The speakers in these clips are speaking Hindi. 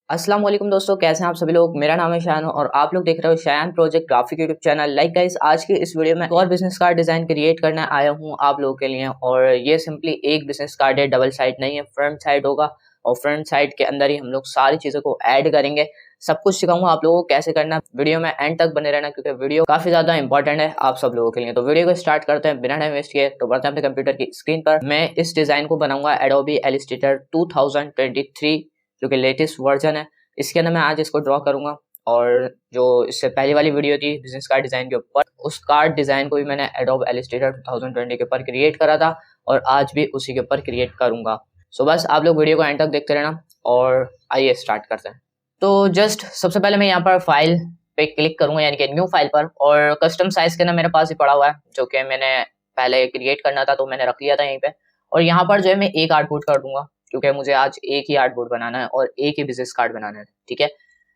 अस्सलाम वालेकुम दोस्तों, कैसे हैं आप सभी लोग। मेरा नाम है शायान और आप लोग देख रहे हो Shayan project graphic YouTube channel. Like guys, आज की इस वीडियो में और बिजनेस कार्ड डिजाइन क्रिएट करने आया हूं आप लोगों के लिए। और ये सिंपली एक बिजनेस कार्ड है, डबल साइड नहीं है, फ्रंट साइड होगा और फ्रंट साइड के अंदर ही हम लोग सारी चीजों को ऐड करेंगे। सब कुछ सिखाऊंगा आप लोगों को कैसे करना। वीडियो में एंड तक बने रहना क्योंकि वीडियो काफी ज्यादा इंपॉर्टेंट है आप सब लोगों के लिए। तो वीडियो को स्टार्ट करते हैं बिना टाइम वेस्ट किए। तो बढ़ते हैं अपने कंप्यूटर की स्क्रीन पर। मैं इस डिजाइन को बनाऊंगा एडोबी इलस्ट्रेटर 2023 जो कि लेटेस्ट वर्जन है। इसके अंदर मैं आज इसको ड्रॉ करूंगा। और जो इससे पहली वाली वीडियो थी बिजनेस कार्ड डिजाइन के ऊपर, उस कार्ड डिजाइन को भी मैंने एडोब इलस्ट्रेटर 2020 के ऊपर क्रिएट करा था और आज भी उसी के ऊपर क्रिएट करूंगा। सो बस आप लोग वीडियो को एंड तक देखते रहना और आइए स्टार्ट करते हैं। तो जस्ट सबसे पहले मैं यहाँ पर फाइल पे क्लिक करूंगा, यानी कि न्यू फाइल पर। और कस्टम साइज के ना मेरे पास ही पड़ा हुआ है जो कि मैंने पहले क्रिएट करना था तो मैंने रख लिया था यहीं पे। और यहाँ पर जो है मैं एक आउटपुट कर दूंगा क्योंकि मुझे आज एक ही आर्टबोर्ड बनाना है और एक ही बिजनेस कार्ड बनाना है, ठीक है।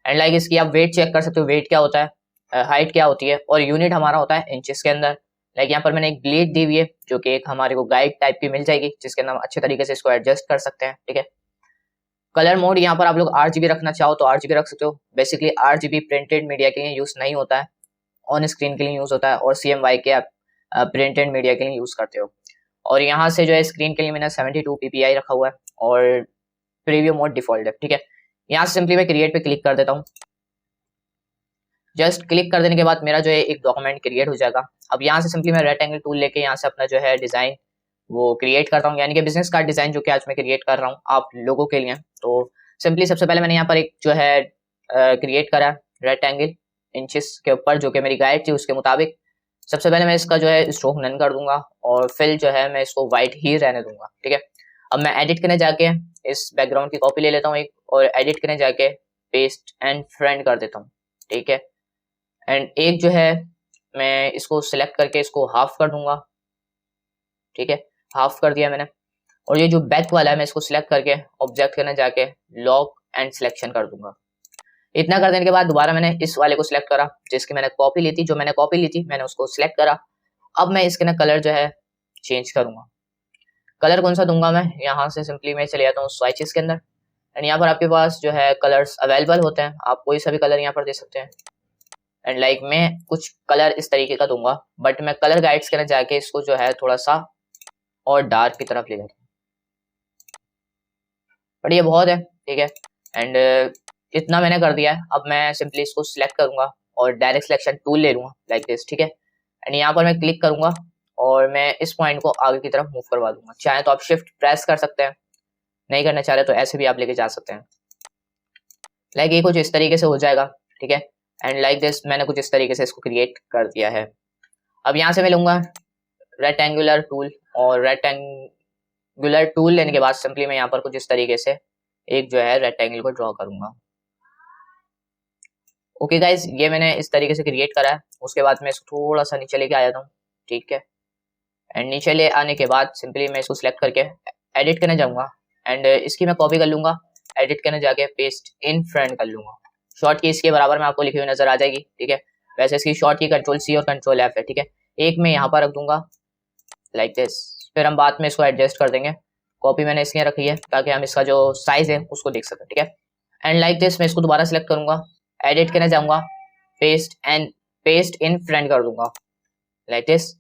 एंड लाइक इसकी आप वेट चेक कर सकते हो, वेट क्या होता है, हाइट क्या होती है और यूनिट हमारा होता है इंचेस के अंदर। लाइक यहाँ पर मैंने एक ग्लेड दी हुई है जो कि एक हमारे को गाइड टाइप की मिल जाएगी जिसके अंदर हम अच्छे तरीके से इसको एडजस्ट कर सकते हैं, ठीक है। कलर मोड यहाँ पर आप लोग RGB रखना चाहो तो RGB रख सकते हो। बेसिकली RGB प्रिंटेड मीडिया के लिए यूज नहीं होता है, ऑन स्क्रीन के लिए यूज होता है और CMY के आप प्रिंटेड मीडिया के लिए यूज करते हो। और यहाँ से जो है स्क्रीन के लिए मैंने 72 ppi रखा हुआ है और प्रीव्यू मोड डिफॉल्ट है, ठीक है। यहाँ से सिंपली मैं क्रिएट पे क्लिक कर देता हूँ। जस्ट क्लिक कर देने के बाद मेरा जो है एक डॉक्यूमेंट क्रिएट हो जाएगा। अब यहाँ से सिंपली मैं रेक्टेंगल टूल लेके यहाँ से अपना जो है डिजाइन वो क्रिएट करता हूँ, यानी कि बिजनेस कार्ड डिजाइन जो कि आज मैं क्रिएट कर रहा हूँ आप लोगों के लिए। तो सिंपली सबसे पहले मैंने यहाँ पर एक जो है क्रिएट करा रेक्टेंगल इंचेस के ऊपर जो कि मेरी गाइड थी उसके मुताबिक। सबसे पहले मैं इसका जो है स्ट्रोक नन कर दूंगा और फिल जो है मैं इसको व्हाइट ही रहने दूंगा, ठीक है। अब मैं एडिट करने जाके इस बैकग्राउंड की कॉपी ले लेता हूँ एक और एडिट करने जाके पेस्ट एंड फ्रेंड कर देता हूँ, ठीक है। एंड एक जो है मैं इसको सिलेक्ट करके इसको हाफ कर दूंगा, ठीक है। हाफ कर दिया मैंने। और ये जो बैक वाला है मैं इसको सिलेक्ट करके ऑब्जेक्ट करने जाके लॉक एंड सिलेक्शन कर दूंगा। इतना कर देने के बाद दोबारा मैंने इस वाले को सिलेक्ट करा जिसकी मैंने कॉपी ली थी, जो मैंने कॉपी ली थी मैंने उसको सिलेक्ट करा। अब मैं इसके ना कलर जो है चेंज करूंगा। कलर कौन सा दूंगा मैं, यहाँ से सिंपली मैं चले जाता हूँ स्वाइचेस के अंदर। एंड यहाँ पर आपके पास जो है कलर्स अवेलेबल होते हैं, आप कोई सा भी कलर यहाँ पर दे सकते हैं। एंड लाइक मैं कुछ कलर इस तरीके का दूंगा, बट मैं कलर गाइड्स के अंदर जाके इसको जो है थोड़ा सा और डार्क की तरफ ले जाता हूँ, बट ये बहुत है, ठीक है। एंड इतना मैंने कर दिया है। अब मैं सिंपली इसको सिलेक्ट करूंगा और डायरेक्ट सिलेक्शन टूल ले लूंगा लाइक दिस, ठीक है। एंड यहाँ पर मैं क्लिक करूंगा और मैं इस पॉइंट को आगे की तरफ मूव करवा दूंगा। चाहे तो आप शिफ्ट प्रेस कर सकते हैं, नहीं करना चाह रहे तो ऐसे भी आप लेके जा सकते हैं। लाइक ये कुछ इस तरीके से हो जाएगा, ठीक है। एंड लाइक दिस मैंने कुछ इस तरीके से इसको क्रिएट कर दिया है। अब यहाँ से मैं लूंगा रेक्टेंगुलर टूल और रेक्टेंगुलर टूल लेने के बाद सिंपली मैं यहाँ पर कुछ इस तरीके से एक जो है रेक्टेंगल को ड्रॉ करूंगा। ओके गाइज, ये मैंने इस तरीके से क्रिएट करा है। उसके बाद मैं इसको थोड़ा सा नीचे लेके आ जाता हूँ, ठीक है। एंड नीचे ले आने के बाद सिंपली मैं इसको सिलेक्ट करके एडिट करने जाऊंगा एंड इसकी मैं कॉपी कर लूंगा। एडिट करने जाके पेस्ट इन फ्रंट कर लूंगा। शॉर्ट की इसके बराबर में आपको लिखी हुई नजर आ जाएगी, ठीक है। वैसे इसकी शॉर्ट की Ctrl+C और Ctrl+F है, ठीक है। एक मैं यहाँ पर रख दूंगा लाइक दिस, फिर हम बाद में इसको एडजस्ट कर देंगे। कॉपी मैंने इसलिए रखी है ताकि हम इसका जो साइज है उसको देख सकें, ठीक है। एंड लाइक दिस मैं इसको दोबारा सिलेक्ट करूंगा, एडिट करने जाऊंगा, पेस्ट इन फ्रंट कर दूंगा लाइक दिस।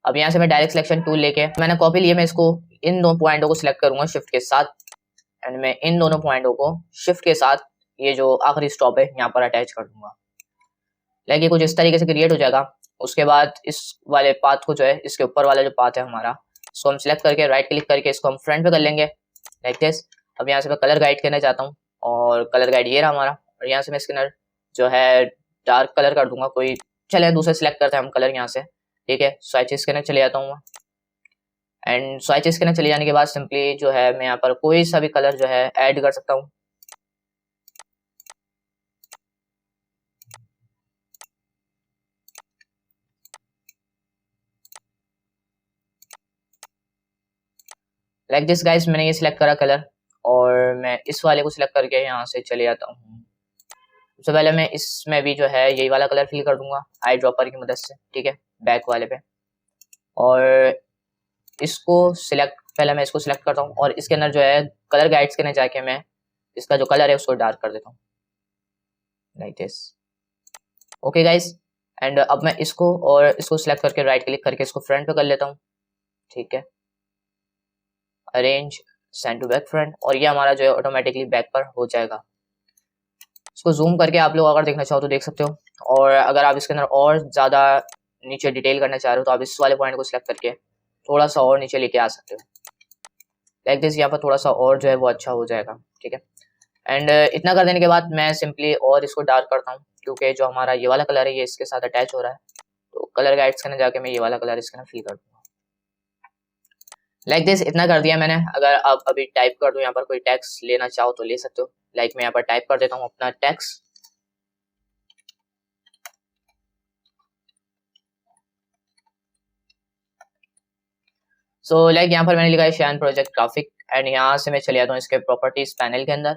अब यहाँ से मैं डायरेक्ट सिलेक्शन टूल लेके मैंने कॉपी लिए, मैं इसको इन दो पॉइंटों को सिलेक्ट करूंगा शिफ्ट के साथ। एंड मैं इन दोनों पॉइंटों को शिफ्ट के साथ ये जो आखिरी स्टॉप है यहाँ पर अटैच कर दूंगा। लाइक ये कुछ इस तरीके से क्रिएट हो जाएगा। उसके बाद इस वाले पाथ को जो है, इसके ऊपर वाला जो पाथ है हमारा, इसको हम सिलेक्ट करके राइट क्लिक करके इसको हम फ्रंट पे कर लेंगे लाइक दिस। अब यहाँ से मैं कलर गाइड करना चाहता हूँ और कलर गाइड ये रहा हमारा। और यहाँ से मैं इसके अंदर जो है डार्क कलर कर दूंगा, कोई चले दूसरे सिलेक्ट करते हैं हम कलर यहाँ से, ठीक है। स्वाइचेस के अंदर चले जाता हूँ एंड स्वाइचेस के अंदर चले जाने के बाद सिंपली जो है मैं यहाँ पर कोई सा भी कलर जो है ऐड कर सकता हूँ। लाइक दिस गाइस, मैंने ये सिलेक्ट करा कलर और मैं इस वाले को सिलेक्ट करके यहाँ से चले जाता हूँ। सबसे पहले मैं इसमें भी जो है यही वाला कलर फिल कर दूंगा आई ड्रॉपर की मदद से, ठीक है, बैक वाले पे। और इसको सिलेक्ट, पहले मैं इसको सिलेक्ट करता हूँ और इसके अंदर जो है कलर गाइड्स के अंदर जाके मैं इसका जो कलर है उसको डार्क कर देता हूँ like this. Okay guys, and अब मैं इसको और इसको सिलेक्ट करके राइट क्लिक करके इसको फ्रंट पे कर लेता हूँ। ठीक है, arrange send to back front, और ये हमारा जो है ऑटोमेटिकली बैक पर हो जाएगा। इसको जूम करके आप लोग अगर देखना चाहो तो देख सकते हो, और अगर आप इसके अंदर और ज़्यादा नीचे डिटेल करना चाह रहे हो तो आप इस वाले पॉइंट को सिलेक्ट करके थोड़ा सा और नीचे लेके आ सकते हो लाइक दिस। यहाँ पर थोड़ा सा और जो है वो अच्छा हो जाएगा। ठीक है, एंड इतना कर देने के बाद मैं सिंपली और इसको डार्क करता हूँ, क्योंकि जो हमारा ये वाला कलर है ये इसके साथ अटैच हो रहा है। तो कलर गाइड्स के अंदर जाके मैं ये वाला कलर इसके अंदर फिल कर दूंगा लाइक दिस। इतना कर दिया मैंने। अगर आप अभी टाइप कर दो यहाँ पर कोई टैक्स लेना चाहो तो ले सकते हो। लाइक मैं यहाँ पर टाइप कर देता हूँ अपना टैक्स। सो लाइक यहाँ पर मैंने लिखा है शैन प्रोजेक्ट ग्राफिक, एंड यहाँ से मैं चले जाता हूँ इसके प्रॉपर्टीज पैनल के अंदर,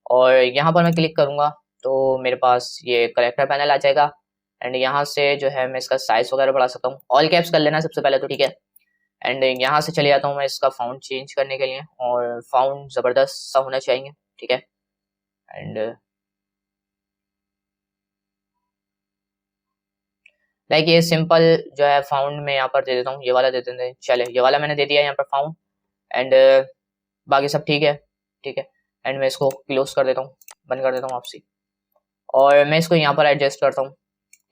और यहाँ पर मैं क्लिक करूंगा तो मेरे पास ये करेक्टर पैनल आ जाएगा। एंड यहाँ से जो है मैं इसका साइज वगैरह बढ़ा सकता हूँ। ऑल कैप्स कर लेना सबसे पहले तो, ठीक है। एंड यहाँ से चले जाता हूँ मैं इसका फाउंड चेंज करने के लिए, और फाउंड जबरदस्त सा होना चाहिए। ठीक है, एंड लाइक ये सिंपल जो है फाउंड में यहाँ पर दे देता हूँ, ये वाला दे देते हैं। चले, ये वाला मैंने दे दिया यहाँ पर फाउंड, एंड बाकी सब ठीक है। ठीक है, एंड मैं इसको क्लोज कर देता हूँ, बंद कर देता हूँ आपसी, और मैं इसको यहाँ पर एडजस्ट करता हूँ।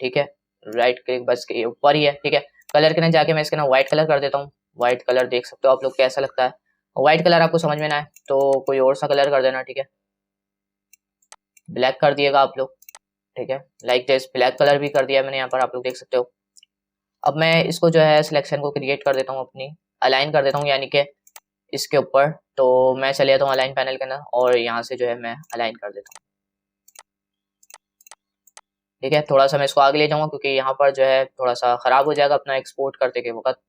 ठीक है, राइट क्लिक बस के ऊपर ही है। ठीक है, कलर के ना जाके मैं इसके ना व्हाइट कलर कर देता हूँ। व्हाइट कलर देख सकते हो आप लोग कैसा लगता है। व्हाइट कलर आपको समझ में ना है तो कोई और सा कलर कर देना। ठीक है, ब्लैक कर दिएगा आप लोग। ठीक है, लाइक दिस, ब्लैक कलर भी कर दिया मैंने यहाँ पर, आप लोग देख सकते हो। अब मैं इसको जो है सिलेक्शन को क्रिएट कर देता हूँ, अपनी अलाइन कर देता हूँ, यानी कि इसके ऊपर। तो मैं चले जाता हूँ अलाइन पैनल के अंदर, और यहाँ से जो है मैं अलाइन कर देता हूँ। ठीक है, थोड़ा सा मैं इसको आगे ले जाऊंगा क्योंकि यहाँ पर जो है थोड़ा सा खराब हो जाएगा अपना एक्सपोर्ट करते के वक्त।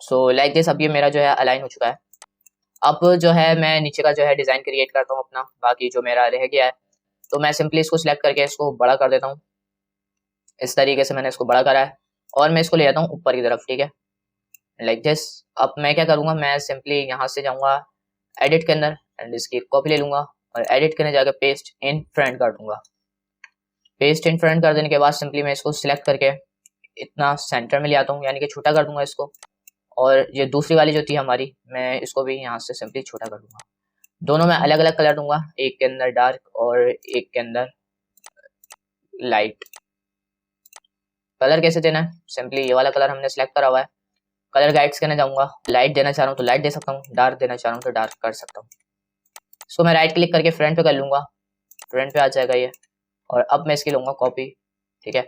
सो लाइक दिस, अब ये मेरा जो है अलाइन हो चुका है। अब जो है मैं नीचे का जो है डिजाइन क्रिएट करता हूँ अपना, बाकी जो मेरा रह गया है। तो मैं सिंपली इसको सिलेक्ट करके इसको बड़ा कर देता हूँ। इस तरीके से मैंने इसको बड़ा करा है, और मैं इसको ले जाता हूँ ऊपर की तरफ। ठीक है, लाइक दिस। अब मैं क्या करूंगा, मैं सिंपली यहाँ से जाऊंगा एडिट के अंदर, एंड इसकी कॉपी ले लूंगा, और एडिट करने जाकर पेस्ट इन फ्रंट कर दूंगा। पेस्ट इन फ्रंट कर देने के बाद सिंपली मैं इसको सिलेक्ट करके इतना सेंटर में ले आता हूँ, यानी कि छोटा कर दूंगा इसको। और ये दूसरी वाली जो थी हमारी, मैं इसको भी यहाँ से सिंपली छोटा कर दूंगा। दोनों में अलग अलग कलर दूंगा, एक के अंदर डार्क और एक के अंदर लाइट। कलर कैसे देना है, सिंपली ये वाला कलर हमने सिलेक्ट करा हुआ है। कलर गाइड्स करने जाऊंगा, लाइट देना चाह रहा हूँ तो लाइट दे सकता हूँ, डार्क देना चाह रहा हूँ तो डार्क कर सकता हूँ। इसको मैं राइट क्लिक करके फ्रंट पे कर लूंगा, फ्रंट पे आ जाएगा ये। और अब मैं इसकी लूंगा कॉपी। ठीक है,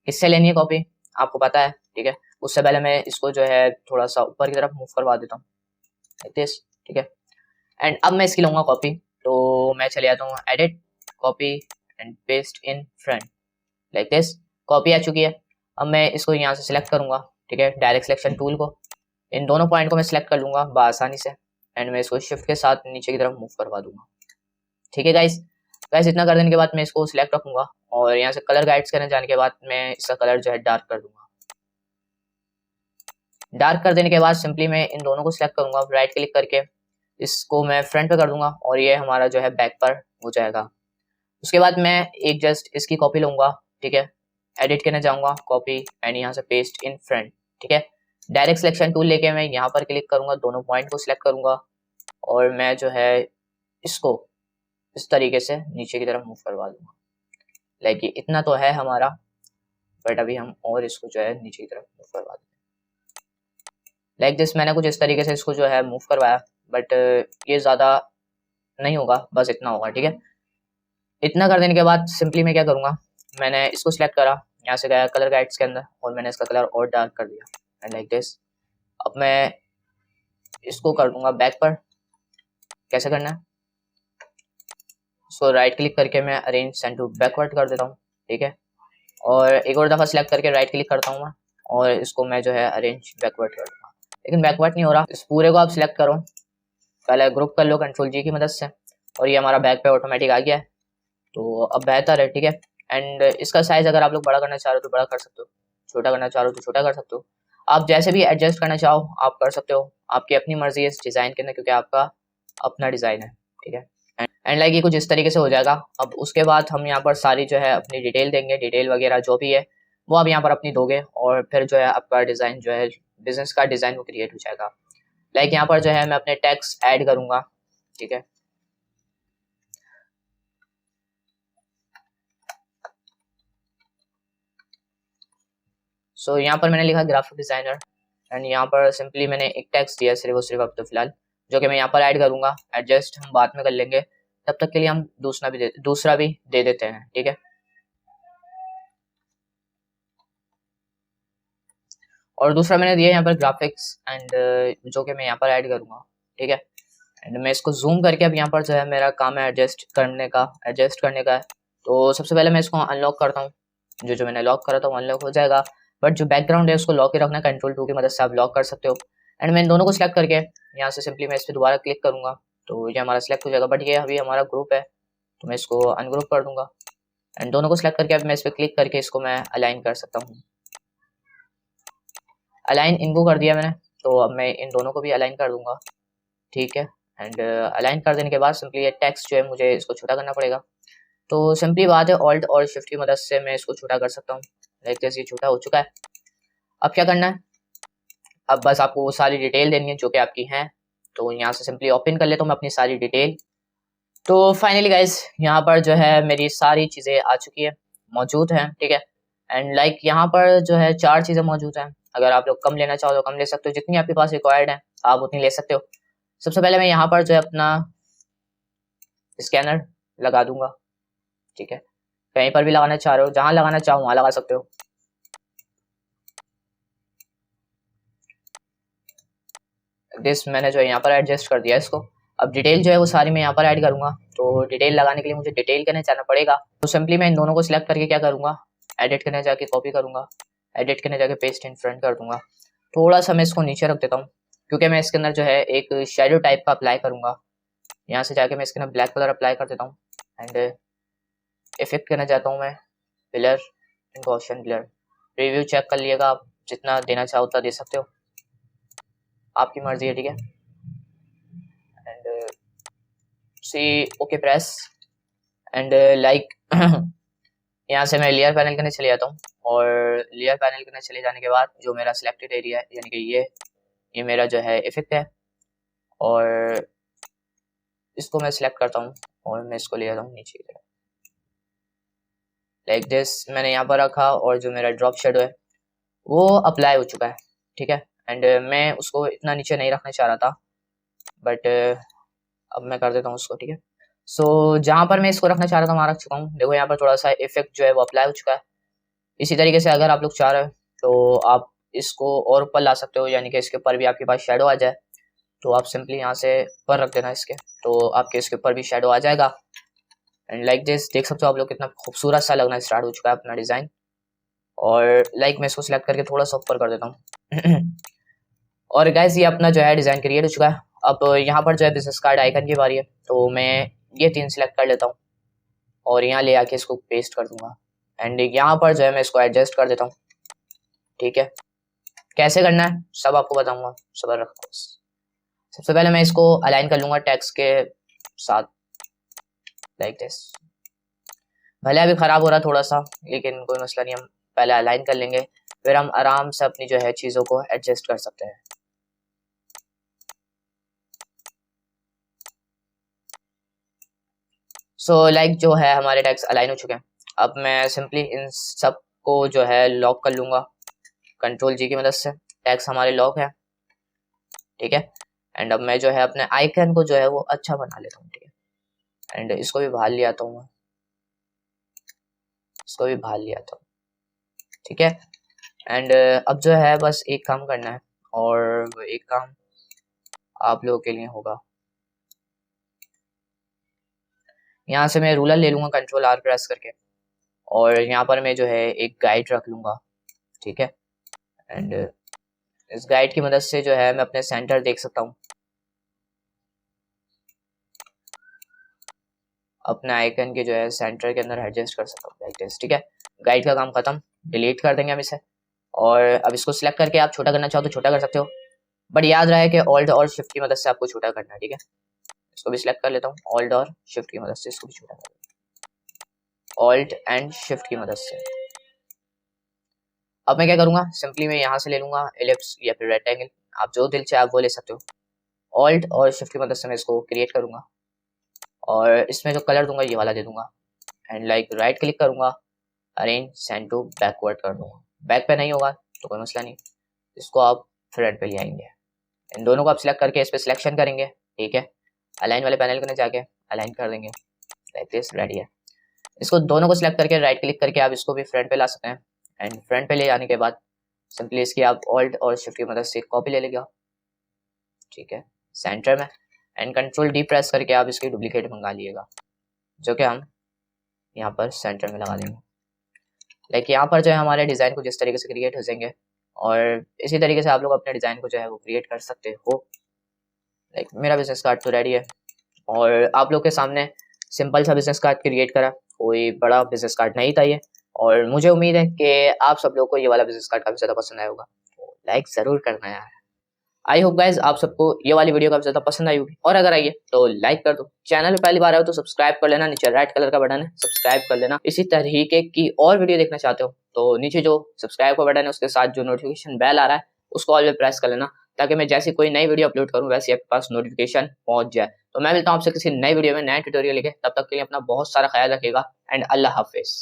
किससे लेनी है कॉपी आपको पता है। ठीक है, उससे पहले मैं इसको जो है थोड़ा सा ऊपर की तरफ मूव करवा देता हूँ दिस। ठीक है, एंड अब मैं इसकी लूंगा कॉपी। तो मैं चले जाता हूँ edit, copy and paste in front like this. Copy आ चुकी है। अब मैं इसको यहाँ से सिलेक्ट करूंगा। ठीक है, डायरेक्ट सिलेक्शन टूल को, इन दोनों पॉइंट को मैं सिलेक्ट कर लूंगा बआसानी से, एंड मैं इसको शिफ्ट के साथ नीचे की तरफ मूव करवा दूंगा। ठीक है गाइस, गाइस इतना कर देने के बाद मैं इसको सिलेक्ट रखूंगा, और यहाँ से कलर गाइड्स करने जाने के बाद मैं इसका कलर जो है डार्क कर दूंगा। डार्क कर देने के बाद सिंपली मैं इन दोनों को सिलेक्ट करूंगा, राइट क्लिक करके इसको मैं फ्रंट पे कर दूंगा, और ये हमारा जो है बैक पर हो जाएगा। उसके बाद मैं एक जस्ट इसकी कॉपी लूंगा। ठीक है, एडिट करने जाऊंगा, कॉपी एंड यहाँ से पेस्ट इन फ्रंट। ठीक है, डायरेक्ट सिलेक्शन टूल लेके मैं यहाँ पर क्लिक करूंगा, दोनों पॉइंट को सिलेक्ट करूंगा, और मैं जो है इसको इस तरीके से नीचे की तरफ मूव करवा दूंगा। लाइक इतना तो है हमारा, बट अभी हम और इसको जो है नीचे की तरफ मूव करवा देंगे लाइक दिस। मैंने कुछ इस तरीके से इसको जो है मूव करवाया, बट ये ज़्यादा नहीं होगा, बस इतना होगा। ठीक है, इतना कर देने के बाद सिंपली मैं क्या करूँगा, मैंने इसको सिलेक्ट करा, यहाँ से गया कलर गाइड्स के अंदर, और मैंने इसका कलर और डार्क कर दिया एंड लाइक दिस। अब मैं इसको कर दूंगा बैक पर। कैसे करना है, सो राइट क्लिक करके मैं अरेंज सेंड टू बैकवर्ड कर देता हूँ। ठीक है, और एक और दफ़ा सिलेक्ट करके राइट क्लिक करता हूँ मैं, और इसको मैं जो है अरेंज बैकवर्ड कर दूंगा। लेकिन बैकवर्ड नहीं हो रहा, इस पूरे को आप सिलेक्ट करो, पहले ग्रुप कर लो कंट्रोल जी की मदद से, और ये हमारा बैक पे ऑटोमेटिक आ गया है। तो अब बेहतर है। ठीक है, एंड इसका साइज अगर आप लोग बड़ा करना चाह रहे हो तो बड़ा कर सकते हो, छोटा करना चाह रहे हो तो छोटा कर सकते हो। आप जैसे भी एडजस्ट करना चाहो आप कर सकते हो, आपकी अपनी मर्जी है इस डिज़ाइन के अंदर, क्योंकि आपका अपना डिज़ाइन है, ठीक है। एंड लाइक ये कुछ इस तरीके से हो जाएगा। अब उसके बाद हम यहाँ पर सारी जो है अपनी डिटेल देंगे, डिटेल वगैरह जो भी है वो आप यहाँ पर अपनी दोगे, और फिर जो है आपका डिज़ाइन जो है बिजनेस का डिज़ाइन वो क्रिएट हो जाएगा। लाइक यहाँ पर जो है मैं अपने टैक्स ऐड करूँगा, ठीक है। सो यहाँ पर मैंने लिखा ग्राफिक डिज़ाइनर, एंड यहाँ पर सिंपली मैंने एक टैक्स दिया सिर्फ और सिर्फ अब तो फिलहाल, जो कि मैं यहाँ पर ऐड करूँगा। एडजस्ट हम बाद में कर लेंगे, तब तक के लिए हम दूसरा भी दे देते हैं, ठीक है। और दूसरा मैंने दिया यहाँ पर ग्राफिक्स, एंड जो कि मैं यहाँ पर ऐड करूँगा, ठीक है। एंड मैं इसको जूम करके अब यहाँ पर जो है मेरा काम है एडजस्ट करने का है। तो सबसे पहले मैं इसको अनलॉक करता हूँ, जो मैंने लॉक करा था वो अनलॉक हो जाएगा, बट जो बैकग्राउंड है उसको लॉक ही रखना, Ctrl+2 की मदद से आप लॉक कर सकते हो। एंड मैं इन दोनों को सिलेक्ट करके यहाँ से सिंपली मैं इस पर दोबारा क्लिक करूँगा तो ये हमारा सिलेक्ट हो जाएगा, बट ये अभी हमारा ग्रुप है तो मैं इसको अनग्रुप कर दूंगा। एंड दोनों को सिलेक्ट करके अब मैं इस पर क्लिक करके इसको मैं अलाइन कर सकता हूँ। अलाइन इनको कर दिया मैंने, तो अब मैं इन दोनों को भी अलाइन कर दूंगा, ठीक है। एंड अलाइन कर देने के बाद सिंपली ये टेक्स्ट जो है मुझे इसको छोटा करना पड़ेगा। तो सिंपली बात है ऑल्ट और शिफ्ट की मदद से मैं इसको छोटा कर सकता हूँ। लाइक जैसे ये छोटा हो चुका है। अब क्या करना है, अब बस आपको वो सारी डिटेल देनी है जो कि आपकी हैं। तो यहाँ से सिंपली ओपन कर लेता हूँ मैं अपनी सारी डिटेल। तो फाइनली गाइज यहाँ पर जो है मेरी सारी चीज़ें आ चुकी है, मौजूद हैं, ठीक है। एंड लाइक यहाँ पर जो है 4 चीज़ें मौजूद हैं। अगर आप लोग कम लेना चाहो तो कम ले सकते हो, जितनी आपके पास रिक्वायर्ड है आप उतनी ले सकते हो। सबसे पहले मैं यहाँ पर जो है अपना स्कैनर लगा दूंगा, ठीक है। कहीं पर भी लगाना चाह रहे हो, जहां लगाना चाहो वहां लगा सकते हो। दिस मैंने जो है यहाँ पर एडजस्ट कर दिया इसको। अब डिटेल जो है वो सारी मैं यहाँ पर ऐड करूंगा। तो डिटेल लगाने के लिए मुझे डिटेल करने जाना पड़ेगा। तो सिंपली मैं इन दोनों को सिलेक्ट करके क्या करूंगा, एडिट करने जाके कॉपी करूंगा, एडिट करने जाके पेस्ट इन फ्रंट कर दूंगा। थोड़ा सा मैं इसको नीचे रख देता हूँ क्योंकि मैं इसके अंदर जो है एक शेडो टाइप का अप्लाई करूंगा। यहाँ से जाके मैं इसके अंदर ब्लैक कलर अप्लाई कर देता हूँ। एंड इफेक्ट करना चाहता हूँ मैं blur and Gaussian blur. Review check कर लिएगा, आप जितना देना चाहो उतना दे सकते हो, आपकी मर्जी है, ठीक है। And see okay press. And like यहाँ से मैं लेयर पैनल करने चले जाता हूँ, और लेयर पैनल करने चले जाने के बाद जो मेरा सिलेक्टेड एरिया है यानी कि ये मेरा जो है इफेक्ट है, और इसको मैं सिलेक्ट करता हूँ और मैं इसको ले जाता हूँ नीचे की तरफ लाइक दिस। मैंने यहाँ पर रखा और जो मेरा ड्रॉप शेडो है वो अप्लाई हो चुका है, ठीक है। एंड मैं उसको इतना नीचे नहीं रखना चाह रहा था, बट अब मैं कर देता हूँ उसको, ठीक है। सो जहाँ पर मैं इसको रखना चाह रहा था वहाँ रख चुका हूँ। देखो यहाँ पर थोड़ा सा इफेक्ट जो है वो अप्लाई हो चुका है। इसी तरीके से अगर आप लोग चाह रहे हो तो आप इसको और ऊपर ला सकते हो, यानी कि इसके ऊपर भी आपके पास शेडो आ जाए। तो आप सिंपली यहाँ से ऊपर रख देना इसके, तो आपके इसके ऊपर भी शेडो आ जाएगा। एंड लाइक दिस देख सकते हो आप लोग कितना खूबसूरत सा लगना स्टार्ट हो चुका है अपना डिज़ाइन। और लाइक मैं इसको सिलेक्ट करके थोड़ा सा ऊपर कर देता हूँ और गाइस ये अपना जो है डिज़ाइन क्रिएट हो चुका है। अब यहाँ पर जो है बिजनेस कार्ड आइकन की बारी है, तो मैं ये 3 सिलेक्ट कर लेता हूँ और यहाँ ले आके इसको पेस्ट कर दूंगा। एंड यहाँ पर जो है मैं इसको एडजस्ट कर देता हूँ, ठीक है। कैसे करना है सब आपको बताऊंगा, सब्र रखो। सबसे पहले मैं इसको अलाइन कर लूंगा टेक्स्ट के साथ लाइक दिस। भले अभी खराब हो रहा थोड़ा सा, लेकिन कोई मसला नहीं, हम पहले अलाइन कर लेंगे, फिर हम आराम से अपनी जो है चीज़ों को एडजस्ट कर सकते हैं। सो लाइक जो है हमारे टैग्स अलाइन हो चुके हैं। अब मैं सिंपली इन सब को जो है लॉक कर लूंगा Ctrl+G की मदद से। टैग्स हमारे लॉक है, ठीक है। एंड अब मैं जो है अपने आइकन को जो है वो अच्छा बना लेता हूँ, ठीक है। एंड इसको भी बाहर ले आता हूँ मैं, इसको भी बाहर ले आता हूँ, ठीक है। एंड अब जो है बस एक काम करना है, और वो एक काम आप लोगों के लिए होगा। यहाँ से मैं रूलर ले लूंगा Ctrl+R प्रेस करके, और यहाँ पर मैं जो है एक गाइड रख लूंगा, ठीक है। एंड इस गाइड की मदद से जो है मैं अपने सेंटर देख सकता हूँ, अपने आइकन के जो है सेंटर के अंदर एडजस्ट कर सकता हूँ लाइक दिस, ठीक है। गाइड का काम खत्म, डिलीट कर देंगे हम इसे। और अब इसको सिलेक्ट करके आप छोटा करना चाहो तो छोटा कर सकते हो, बट याद रहे कि ऑल्ट और शिफ्ट की मदद से आपको छोटा करना है, ठीक है। इसको भी सिलेक्ट कर लेता हूँ, ऑल्ट और शिफ्ट की मदद से इसको भी छोटा कर लेता हूँ, ऑल्ट एंड शिफ्ट की मदद से। अब मैं क्या करूंगा, सिंपली मैं यहाँ से ले लूंगा एलिप्स या फिर रेक्टेंगल, आप जो दिल चाहे आप वो ले सकते हो। ऑल्ट और शिफ्ट की मदद से मैं इसको क्रिएट करूंगा और इसमें जो कलर दूंगा ये वाला दे दूंगा एंड लाइक राइट क्लिक करूंगा, अरेंज सेंड टू बैकवर्ड कर दूंगा। बैक पे नहीं होगा तो कोई मसला नहीं, इसको आप फ्रंट पे ले आएंगे। इन दोनों को आप सिलेक्ट करके इस पे सिलेक्शन करेंगे, ठीक है। अलाइन वाले पैनल के अंदर जाके अलाइन कर देंगे, लाइक दिस, रेडी है। इसको दोनों को सिलेक्ट करके राइट क्लिक करके आप इसको भी फ्रंट पे ला सकते हैं एंड फ्रंट पे ले आने के बाद सिंपली इसकी आप ऑल्ट और शिफ्ट की मदद से कॉपी ले लेंगे, ठीक है, सेंटर में, एंड कंट्रोल डी प्रेस करके आप इसकी डुप्लीकेट मंगा लिएगा, जो कि हम यहाँ पर सेंटर में लगा देंगे। लाइक यहाँ पर जो है हमारे डिज़ाइन को जिस तरीके से क्रिएट हो जाएंगे और इसी तरीके से आप लोग अपने डिज़ाइन को जो है वो क्रिएट कर सकते हो। लाइक मेरा बिजनेस कार्ड तो रेडी है और आप लोग के सामने सिंपल सा बिजनेस कार्ड क्रिएट करा, कोई बड़ा बिजनेस कार्ड नहीं था ये, और मुझे उम्मीद है कि आप सब लोग को ये वाला बिजनेस कार्ड काफ़ी ज़्यादा पसंद आया होगा, तो लाइक ज़रूर करना यार। आई होप गाइज आप सबको ये वाली वीडियो काफी ज्यादा पसंद आई होगी, और अगर आई है तो लाइक कर दो, चैनल पे पहली बार आए हो तो सब्सक्राइब कर लेना, नीचे रेड कलर का बटन है सब्सक्राइब कर लेना। इसी तरीके की और वीडियो देखना चाहते हो तो नीचे जो सब्सक्राइब का बटन है उसके साथ जो नोटिफिकेशन बेल आ रहा है उसको ऑल पे प्रेस कर लेना, ताकि मैं जैसे कोई नई वीडियो अपलोड करूँ वैसे आपके पास नोटिफिकेशन पहुंच जाए। तो मैं मिलता हूँ आपसे किसी नई वीडियो में नए ट्यूटोरियल लेके, तब तक के लिए अपना बहुत सारा ख्याल रखिएगा एंड अल्लाह हाफिज।